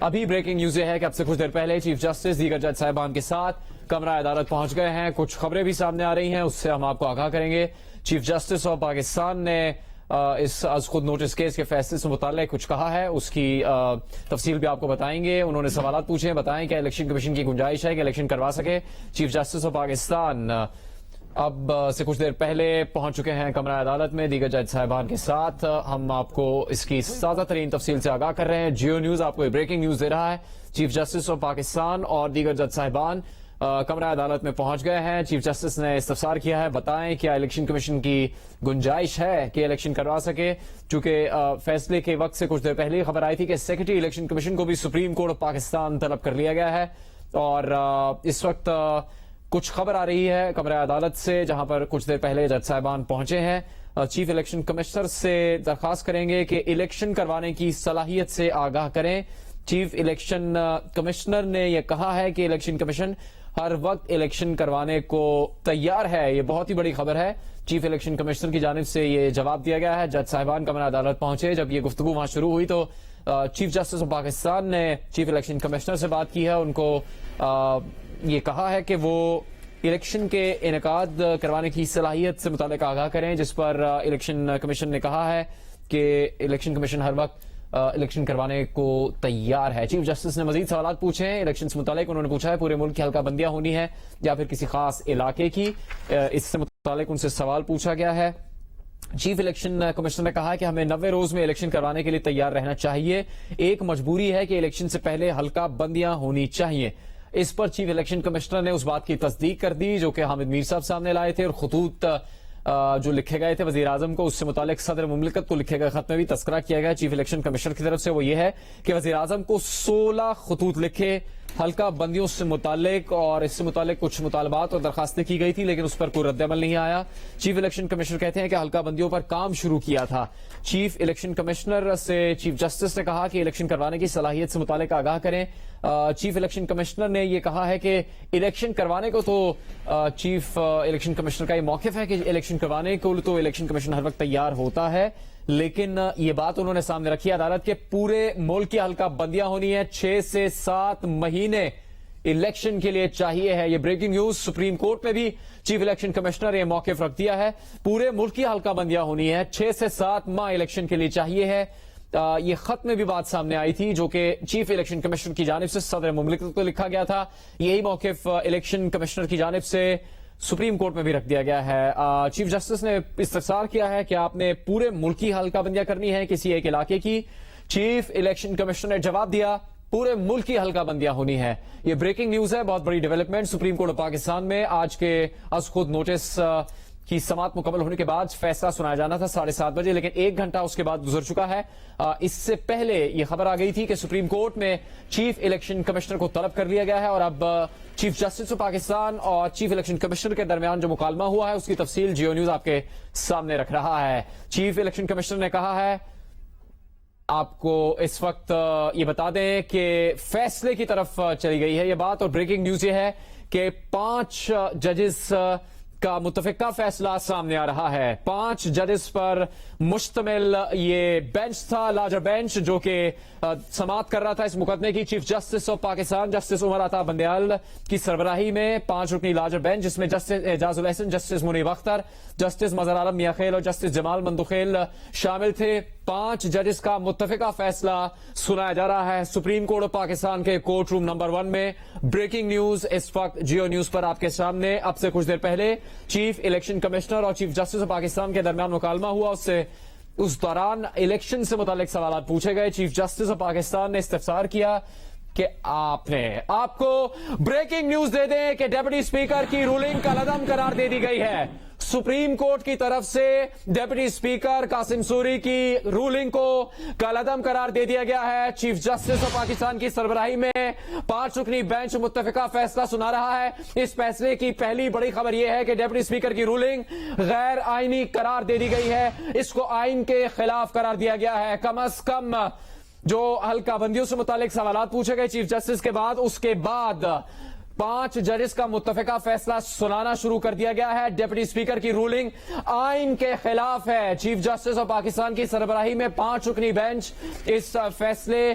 ابھی breaking news یہ ہے کہ اب سے کچھ دیر پہلے چیف جسٹس دیگر جج صاحبان کے ساتھ کمرہ عدالت پہنچ گئے ہیں. کچھ خبریں بھی سامنے آ رہی ہیں, اس سے ہم آپ کو آگاہ کریں گے. چیف جسٹس آف پاکستان نے اس از خود نوٹس کیس کے فیصلے سے متعلق کچھ کہا ہے, اس کی تفصیل بھی آپ کو بتائیں گے. انہوں نے سوالات پوچھے ہیں, بتائیں کہ الیکشن کمیشن کی گنجائش ہے کہ الیکشن کروا سکے. چیف جسٹس آف پاکستان اب سے کچھ دیر پہلے پہنچ چکے ہیں کمرہ عدالت میں دیگر جج صاحبان کے ساتھ. ہم آپ کو اس کی تازہ ترین تفصیل سے آگاہ کر رہے ہیں. جیو نیوز آپ کو بریکنگ نیوز دے رہا ہے. چیف جسٹس آف پاکستان اور دیگر جج صاحبان کمرہ عدالت میں پہنچ گئے ہیں. چیف جسٹس نے استفسار کیا ہے, بتائیں کیا الیکشن کمیشن کی گنجائش ہے کہ الیکشن کروا سکے. چونکہ فیصلے کے وقت سے کچھ دیر پہلے خبر آئی تھی کہ سیکرٹری الیکشن کمیشن کو بھی سپریم کورٹ آف پاکستان طلب کر لیا گیا ہے, اور اس وقت کچھ خبر آ رہی ہے کمرہ عدالت سے, جہاں پر کچھ دیر پہلے جج صاحبان پہنچے ہیں. چیف الیکشن کمشنر سے درخواست کریں گے کہ الیکشن کروانے کی صلاحیت سے آگاہ کریں. چیف الیکشن کمشنر نے یہ کہا ہے کہ الیکشن کمیشن ہر وقت الیکشن کروانے کو تیار ہے. یہ بہت ہی بڑی خبر ہے. چیف الیکشن کمشنر کی جانب سے یہ جواب دیا گیا ہے. جج صاحبان کمرہ عدالت پہنچے, جب یہ گفتگو وہاں شروع ہوئی تو چیف جسٹس آف پاکستان نے چیف الیکشن کمشنر سے بات کی ہے. ان کو یہ کہا ہے کہ وہ الیکشن کے انعقاد کروانے کی صلاحیت سے متعلق آگاہ کریں, جس پر الیکشن کمیشن نے کہا ہے کہ الیکشن کمیشن ہر وقت الیکشن کروانے کو تیار ہے. چیف جسٹس نے مزید سوالات پوچھے ہیں الیکشن سے متعلق. انہوں نے پوچھا ہے پورے ملک کی حلقہ بندیاں ہونی ہے یا پھر کسی خاص علاقے کی. اس سے متعلق ان سے سوال پوچھا گیا ہے. چیف الیکشن کمشنر نے کہا کہ ہمیں 90 روز میں الیکشن کروانے کے لیے تیار رہنا چاہیے. ایک مجبوری ہے کہ الیکشن سے پہلے حلقہ بندیاں ہونی چاہیے. اس پر چیف الیکشن کمشنر نے اس بات کی تصدیق کر دی جو کہ حامد میر صاحب سامنے لائے تھے, اور خطوط جو لکھے گئے تھے وزیر اعظم کو, اس سے متعلق صدر مملکت کو لکھے گئے خط میں بھی تذکرہ کیا گیا چیف الیکشن کمشنر کی طرف سے. وہ یہ ہے کہ وزیر اعظم کو 16 خطوط لکھے حلقہ بندیوں سے متعلق, اور اس سے متعلق کچھ مطالبات اور درخواستیں کی گئی تھی, لیکن اس پر کوئی رد عمل نہیں آیا. چیف الیکشن کمشنر کہتے ہیں کہ حلقہ بندیوں پر کام شروع کیا تھا. چیف الیکشن کمشنر سے چیف جسٹس نے کہا کہ الیکشن کروانے کی صلاحیت سے متعلق آگاہ کریں. چیف الیکشن کمشنر نے یہ کہا ہے کہ الیکشن کروانے کو تو چیف الیکشن کمشنر کا یہ موقف ہے کہ الیکشن کروانے کو تو الیکشن کمیشن ہر وقت تیار ہوتا ہے, لیکن یہ بات انہوں نے سامنے رکھی عدالت کے پورے ملک کی حلقہ بندیاں ہونی ہے. 6 سے 7 مہینے الیکشن کے لیے چاہیے ہے. یہ بریکنگ نیوز. سپریم کورٹ میں بھی چیف الیکشن کمشنر نے یہ موقف رکھ دیا ہے. پورے ملک کی حلقہ بندیاں ہونی ہے, 6 سے 7 ماہ الیکشن کے لیے چاہیے ہے. یہ خط میں بھی بات سامنے آئی تھی جو کہ چیف الیکشن کمیشنر کی جانب سے صدر مملکت کو لکھا گیا تھا. یہی موقف الیکشن کمشنر کی جانب سے سپریم کورٹ میں بھی رکھ دیا گیا ہے. چیف جسٹس نے استفسار کیا ہے کہ آپ نے پورے ملک کی حلقہ بندیاں کرنی ہے کسی ایک علاقے کی. چیف الیکشن کمشنر نے جواب دیا پورے ملک کی حلقہ بندیاں ہونی ہے. یہ بریکنگ نیوز ہے, بہت بڑی development. Supreme court of Pakistan میں آج کے از خود نوٹس کی سماعت مکمل ہونے کے بعد فیصلہ سنایا جانا تھا 7:30 بجے, لیکن 1 گھنٹہ اس کے بعد گزر چکا ہے. اس سے پہلے یہ خبر آ گئی تھی کہ سپریم کورٹ میں چیف الیکشن کمشنر کو طلب کر لیا گیا ہے, اور اب چیف جسٹس آف پاکستان اور چیف الیکشن کمشنر کے درمیان جو مکالمہ ہوا ہے اس کی تفصیل جیو نیوز آپ کے سامنے رکھ رہا ہے. چیف الیکشن کمشنر نے کہا ہے, آپ کو اس وقت یہ بتا دیں کہ فیصلے کی طرف چلی گئی ہے یہ بات, اور بریکنگ نیوز یہ ہے کہ 5 ججز کا متفقہ فیصلہ سامنے آ رہا ہے. 5 ججز پر مشتمل یہ بینچ تھا, لارجر بینچ, جو کہ سماعت کر رہا تھا اس مقدمے کی. Chief justice of Pakistan justice Umar Ata Bandial کی سربراہی میں 5 رکنی لارجر بینچ, جس میں جسٹس اعجاز الحسن, جسٹس منیب اختر, جسٹس مظہر عالم میاں خیل اور جسٹس جمال مندوخیل شامل تھے. 5 ججز کا متفقہ فیصلہ سنایا جا رہا ہے سپریم کورٹ آف پاکستان کے کورٹ روم نمبر 1 میں. بریکنگ نیوز اس وقت جیو نیوز پر آپ کے سامنے. اب سے کچھ دیر پہلے چیف الیکشن کمشنر اور چیف جسٹس آف پاکستان کے درمیان مکالمہ ہوا. اس دوران الیکشن سے متعلق سوالات پوچھے گئے. چیف جسٹس آف پاکستان نے استفسار کیا کہ آپ کو بریکنگ نیوز دے دیں کہ ڈیپٹی اسپیکر کی رولنگ کالعدم قرار دے دی گئی ہے. سپریم کورٹ کی طرف سے ڈیپٹی اسپیکر قاسم سوری کی رولنگ کو کالعدم قرار دے دیا گیا ہے. چیف جسٹس آف پاکستان کی سربراہی میں 5 رکنی بینچ متفقہ فیصلہ سنا رہا ہے. اس فیصلے کی پہلی بڑی خبر یہ ہے کہ ڈیپٹی اسپیکر کی رولنگ غیر آئینی قرار دے دی گئی ہے. اس کو آئین کے خلاف قرار دیا گیا ہے. کم از کم جو حلقہ بندیوں سے متعلق سوالات پوچھے گئے چیف جسٹس کے بعد, اس کے بعد 5 ججز کا متفقہ فیصلہ سنانا شروع کر دیا گیا ہے. ڈپٹی اسپیکر کی رولنگ آئین کے خلاف ہے. چیف جسٹس آف پاکستان کی سربراہی میں 5 رکنی بینچ اس فیصلے